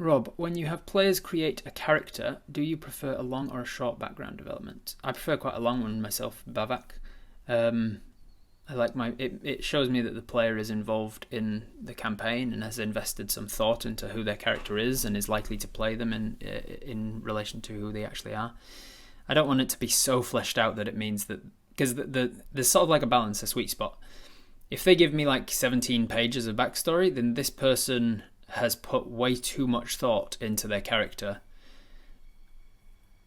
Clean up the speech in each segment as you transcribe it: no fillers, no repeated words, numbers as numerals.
Rob, when you have players create a character, do you prefer a long or a short background development? I prefer quite a long one myself, Bavak. Um, I like it shows me that the player is involved in the campaign and has invested some thought into who their character is and is likely to play them in relation to who they actually are. I don't want it to be so fleshed out that it means that, because there's sort of like a balance, a sweet spot. If they give me like 17 pages of backstory, then this person has put way too much thought into their character,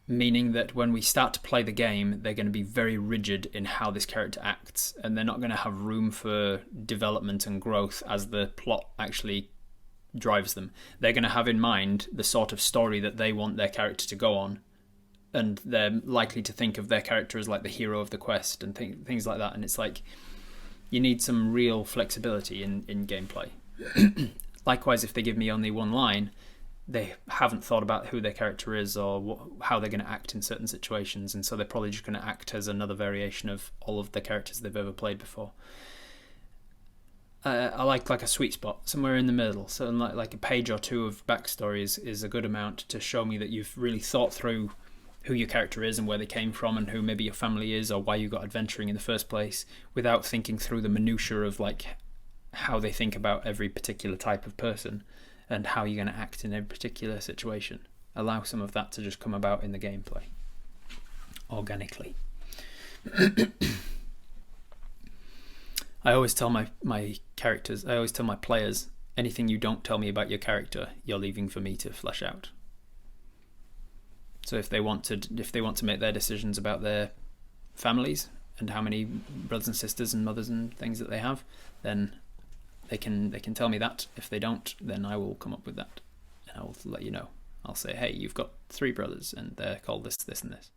meaning that when we start to play the game, they're going to be very rigid in how this character acts, and they're not going to have room for development and growth as the plot actually drives them. They're going to have in mind the sort of story that they want their character to go on, and they're likely to think of their character as like the hero of the quest and things like that. And it's like, you need some real flexibility in gameplay. Likewise, if they give me only one line, they haven't thought about who their character is or how they're going to act in certain situations, and so they're probably just going to act as another variation of all of the characters they've ever played before. I like a sweet spot, somewhere in the middle. So like a page or two of backstory is a good amount to show me that you've really thought through who your character is and where they came from and who maybe your family is or why you got adventuring in the first place, without thinking through the minutiae of like how they think about every particular type of person and how you're going to act in every particular situation. Allow some of that to just come about in the gameplay organically. I always tell my characters, I always tell my players, anything you don't tell me about your character, you're leaving for me to flesh out. So if they want to make their decisions about their families and how many brothers and sisters and mothers and things that they have, then they can tell me that. If they don't, then I will come up with that and I will let you know. I'll say, hey, you've got 3 brothers and they're called this, this, and this.